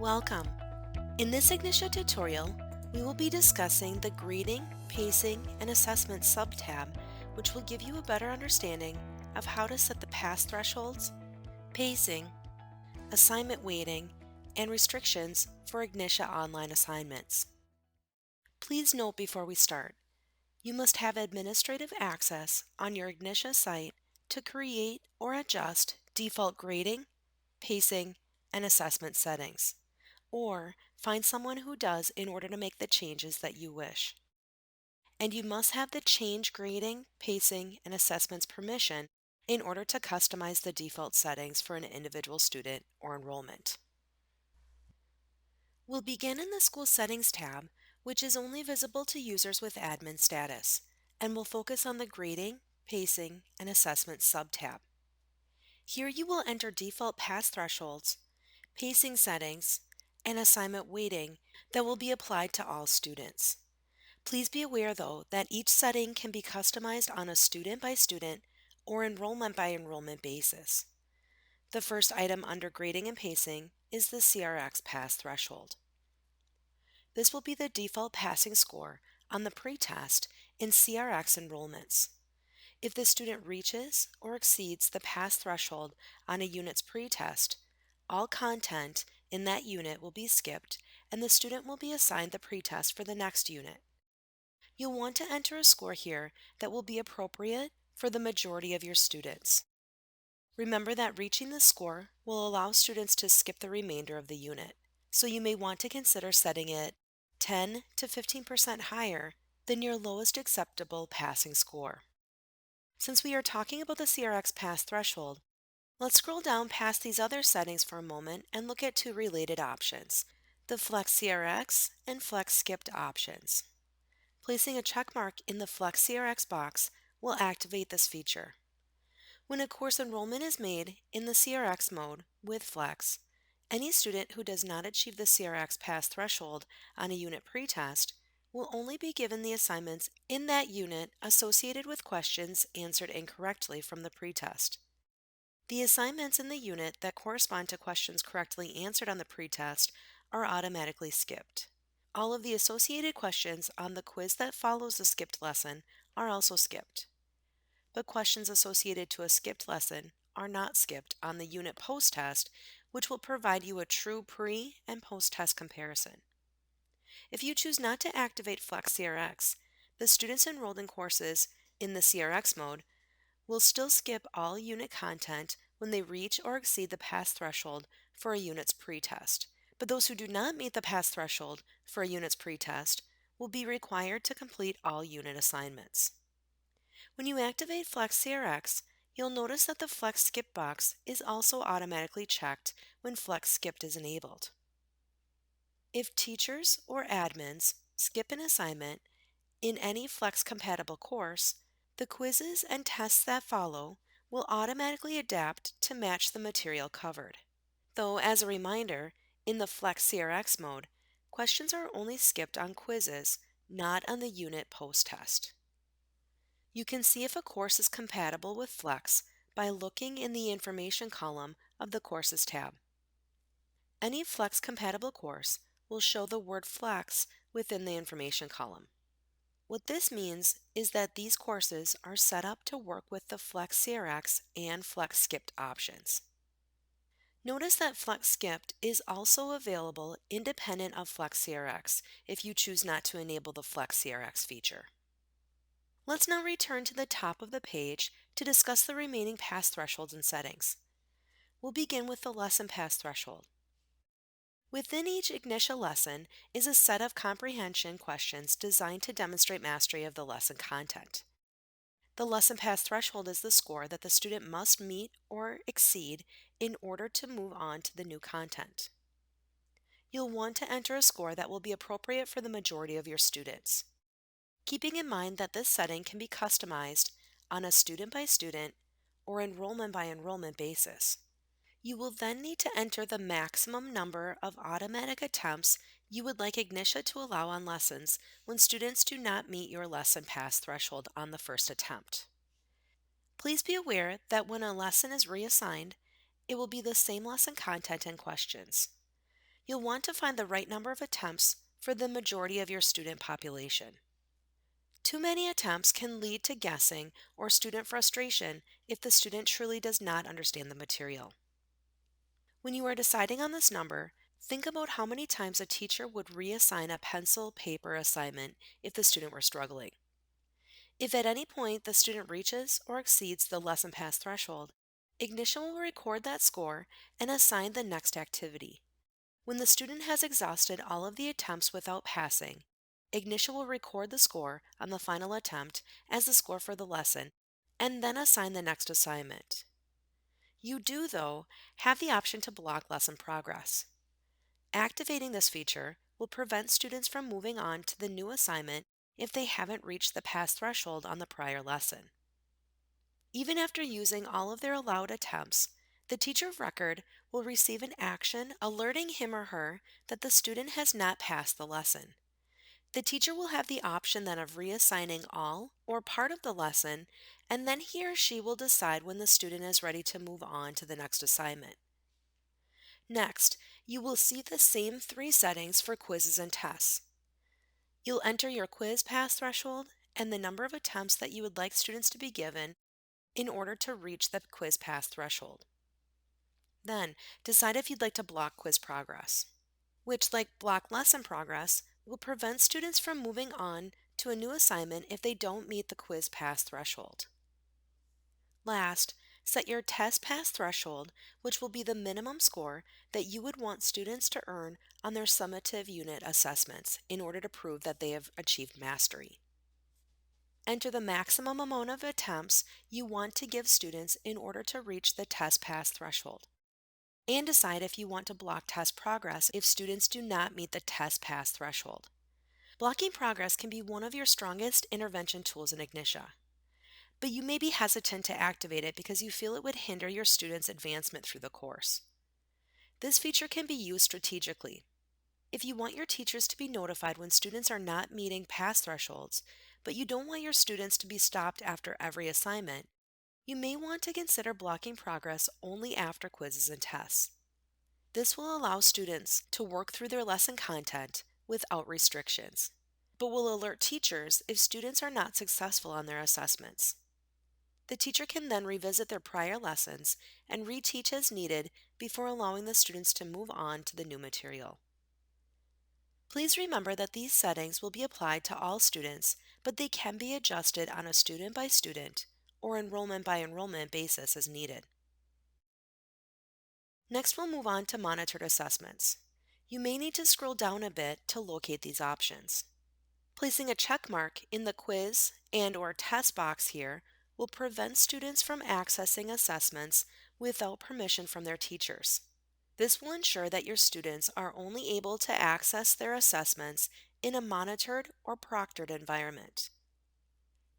Welcome. In this Ignitia tutorial, we will be discussing the Grading, Pacing, and Assessment sub-tab, which will give you a better understanding of how to set the pass thresholds, pacing, assignment weighting, and restrictions for Ignitia online assignments. Please note before we start, you must have administrative access on your Ignitia site to create or adjust default grading, pacing, and assessment settings, or find someone who does in order to make the changes that you wish. And you must have the change grading, pacing, and assessments permission in order to customize the default settings for an individual student or enrollment. We'll begin in the School Settings tab, which is only visible to users with admin status, and will focus on the Grading, Pacing, and Assessment sub-tab. Here you will enter default pass thresholds, pacing settings, and assignment weighting that will be applied to all students. Please be aware, though, that each setting can be customized on a student-by-student or enrollment-by-enrollment basis. The first item under grading and pacing is the CRX Pass Threshold. This will be the default passing score on the pretest in CRX enrollments. If the student reaches or exceeds the pass threshold on a unit's pretest, all content in that unit will be skipped and the student will be assigned the pretest for the next unit. You'll want to enter a score here that will be appropriate for the majority of your students. Remember that reaching this score will allow students to skip the remainder of the unit, so you may want to consider setting it 10 to 15% higher than your lowest acceptable passing score. Since we are talking about the CRX Pass Threshold, let's scroll down past these other settings for a moment and look at two related options, the Flex CRX and Flex Skipped options. Placing a check mark in the Flex CRX box will activate this feature. When a course enrollment is made in the CRX mode with Flex, any student who does not achieve the CRX Pass Threshold on a unit pretest will only be given the assignments in that unit associated with questions answered incorrectly from the pretest. The assignments in the unit that correspond to questions correctly answered on the pretest are automatically skipped. All of the associated questions on the quiz that follows the skipped lesson are also skipped. But questions associated to a skipped lesson are not skipped on the unit post-test, which will provide you a true pre- and post-test comparison. If you choose not to activate Flex CRX, the students enrolled in courses in the CRX mode will still skip all unit content when they reach or exceed the pass threshold for a unit's pretest. But those who do not meet the pass threshold for a unit's pretest will be required to complete all unit assignments. When you activate Flex CRX, you'll notice that the Flex Skip box is also automatically checked when Flex Skipped is enabled. If teachers or admins skip an assignment in any Flex-compatible course, the quizzes and tests that follow will automatically adapt to match the material covered. Though, as a reminder, in the Flex CRX mode, questions are only skipped on quizzes, not on the unit post-test. You can see if a course is compatible with Flex by looking in the Information column of the Courses tab. Any Flex-compatible course will show the word Flex within the Information column. What this means is that these courses are set up to work with the Flex CRX and Flex Skipped options. Notice that Flex Skipped is also available independent of Flex CRX if you choose not to enable the Flex CRX feature. Let's now return to the top of the page to discuss the remaining pass thresholds and settings. We'll begin with the lesson pass threshold. Within each Ignitia lesson is a set of comprehension questions designed to demonstrate mastery of the lesson content. The lesson pass threshold is the score that the student must meet or exceed in order to move on to the new content. You'll want to enter a score that will be appropriate for the majority of your students, keeping in mind that this setting can be customized on a student-by-student or enrollment-by-enrollment basis. You will then need to enter the maximum number of automatic attempts you would like Ignitia to allow on lessons when students do not meet your lesson pass threshold on the first attempt. Please be aware that when a lesson is reassigned, it will be the same lesson content and questions. You'll want to find the right number of attempts for the majority of your student population. Too many attempts can lead to guessing or student frustration if the student truly does not understand the material. When you are deciding on this number, think about how many times a teacher would reassign a pencil paper assignment if the student were struggling. If at any point the student reaches or exceeds the lesson pass threshold, Ignition will record that score and assign the next activity. When the student has exhausted all of the attempts without passing, Ignition will record the score on the final attempt as the score for the lesson and then assign the next assignment. You do, though, have the option to block lesson progress. Activating this feature will prevent students from moving on to the new assignment if they haven't reached the pass threshold on the prior lesson. Even after using all of their allowed attempts, the teacher of record will receive an action alerting him or her that the student has not passed the lesson. The teacher will have the option then of reassigning all or part of the lesson, and then he or she will decide when the student is ready to move on to the next assignment. Next, you will see the same three settings for quizzes and tests. You'll enter your quiz pass threshold and the number of attempts that you would like students to be given in order to reach the quiz pass threshold. Then, decide if you'd like to block quiz progress, which, like block lesson progress, will prevent students from moving on to a new assignment if they don't meet the quiz pass threshold. Last, set your test pass threshold, which will be the minimum score that you would want students to earn on their summative unit assessments in order to prove that they have achieved mastery. Enter the maximum amount of attempts you want to give students in order to reach the test pass threshold, and decide if you want to block test progress if students do not meet the test pass threshold. Blocking progress can be one of your strongest intervention tools in Ignition, but you may be hesitant to activate it because you feel it would hinder your students' advancement through the course. This feature can be used strategically. If you want your teachers to be notified when students are not meeting pass thresholds, but you don't want your students to be stopped after every assignment, you may want to consider blocking progress only after quizzes and tests. This will allow students to work through their lesson content without restrictions, but will alert teachers if students are not successful on their assessments. The teacher can then revisit their prior lessons and reteach as needed before allowing the students to move on to the new material. Please remember that these settings will be applied to all students, but they can be adjusted on a student-by-student or enrollment-by-enrollment basis as needed. Next, we'll move on to monitored assessments. You may need to scroll down a bit to locate these options. Placing a check mark in the quiz and/or test box here will prevent students from accessing assessments without permission from their teachers. This will ensure that your students are only able to access their assessments in a monitored or proctored environment.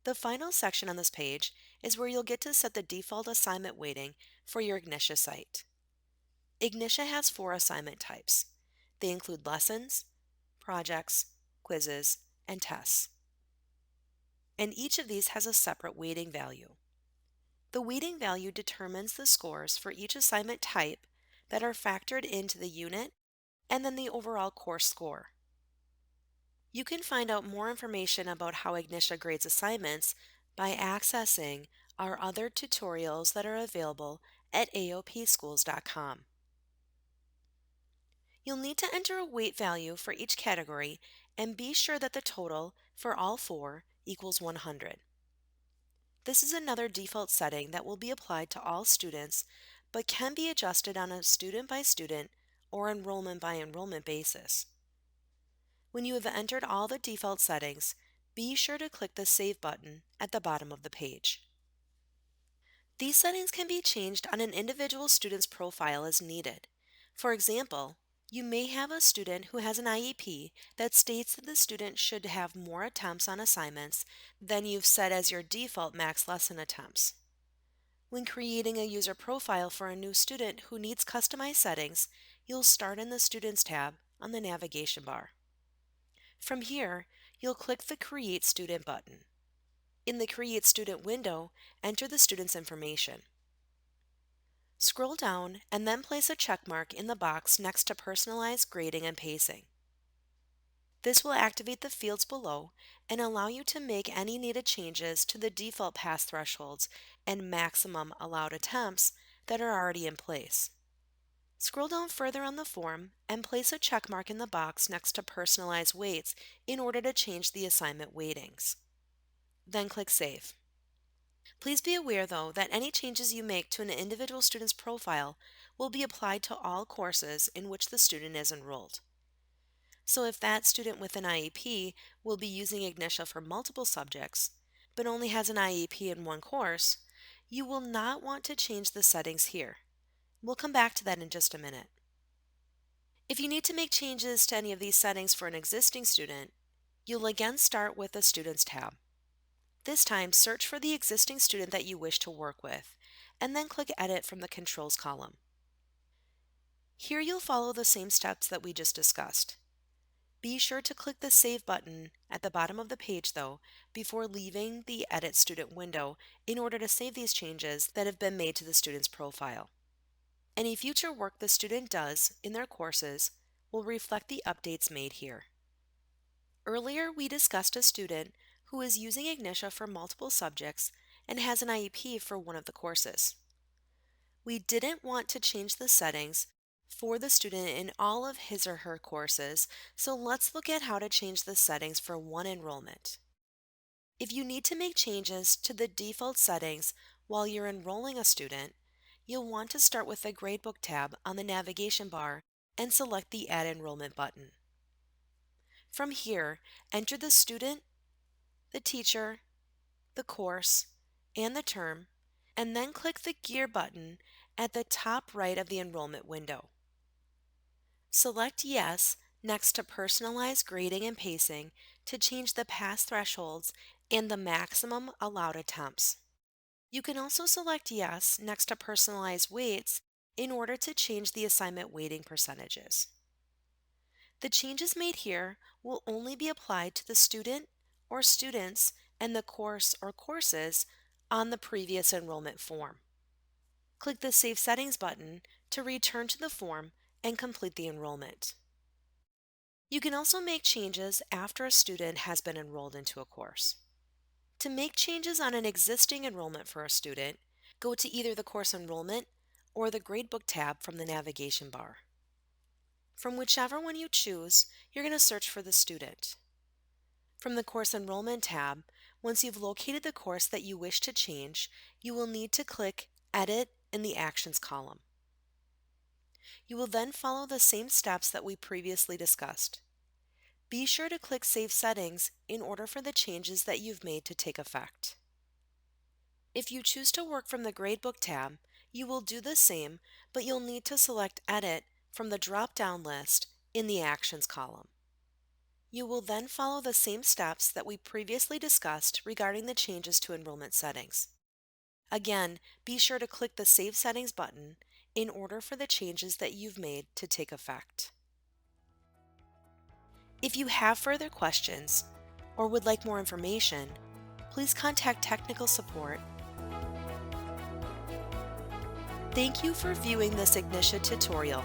The final section on this page is where you'll get to set the default assignment weighting for your Ignition site. Ignition has 4 assignment types. They include lessons, projects, quizzes, and tests. And each of these has a separate weighting value. The weighting value determines the scores for each assignment type that are factored into the unit and then the overall course score. You can find out more information about how Ignition grades assignments by accessing our other tutorials that are available at aopschools.com. You'll need to enter a weight value for each category and be sure that the total for all 4 equals 100. This is another default setting that will be applied to all students but can be adjusted on a student-by-student or enrollment-by-enrollment basis. When you have entered all the default settings, be sure to click the Save button at the bottom of the page. These settings can be changed on an individual student's profile as needed. For example, you may have a student who has an IEP that states that the student should have more attempts on assignments than you've set as your default max lesson attempts. When creating a user profile for a new student who needs customized settings, you'll start in the Students tab on the navigation bar. From here, you'll click the Create Student button. In the Create Student window, enter the student's information. Scroll down and then place a check mark in the box next to personalized grading and pacing. This will activate the fields below and allow you to make any needed changes to the default pass thresholds and maximum allowed attempts that are already in place. Scroll down further on the form and place a check mark in the box next to personalized weights in order to change the assignment weightings. Then click Save. Please be aware, though, that any changes you make to an individual student's profile will be applied to all courses in which the student is enrolled. So if that student with an IEP will be using Ignitia for multiple subjects, but only has an IEP in one course, you will not want to change the settings here. We'll come back to that in just a minute. If you need to make changes to any of these settings for an existing student, you'll again start with the Students tab. This time, search for the existing student that you wish to work with, and then click Edit from the Controls column. Here you'll follow the same steps that we just discussed. Be sure to click the Save button at the bottom of the page, though, before leaving the Edit Student window in order to save these changes that have been made to the student's profile. Any future work the student does in their courses will reflect the updates made here. Earlier, we discussed a student who is using Ignitia for multiple subjects and has an IEP for one of the courses. We didn't want to change the settings for the student in all of his or her courses, so let's look at how to change the settings for one enrollment. If you need to make changes to the default settings while you're enrolling a student, you'll want to start with the Gradebook tab on the navigation bar and select the Add Enrollment button. From here, enter the student, the teacher, the course, and the term, and then click the Gear button at the top right of the enrollment window. Select Yes next to Personalized Grading and Pacing to change the pass thresholds and the maximum allowed attempts. You can also select Yes next to Personalized Weights in order to change the assignment weighting percentages. The changes made here will only be applied to the student or students and the course or courses on the previous enrollment form. Click the Save Settings button to return to the form and complete the enrollment. You can also make changes after a student has been enrolled into a course. To make changes on an existing enrollment for a student, go to either the Course Enrollment or the Gradebook tab from the navigation bar. From whichever one you choose, you're going to search for the student. From the Course Enrollment tab, once you've located the course that you wish to change, you will need to click Edit in the Actions column. You will then follow the same steps that we previously discussed. Be sure to click Save Settings in order for the changes that you've made to take effect. If you choose to work from the Gradebook tab, you will do the same, but you'll need to select Edit from the drop-down list in the Actions column. You will then follow the same steps that we previously discussed regarding the changes to enrollment settings. Again, be sure to click the Save Settings button in order for the changes that you've made to take effect. If you have further questions or would like more information, please contact technical support. Thank you for viewing this Ignitia tutorial.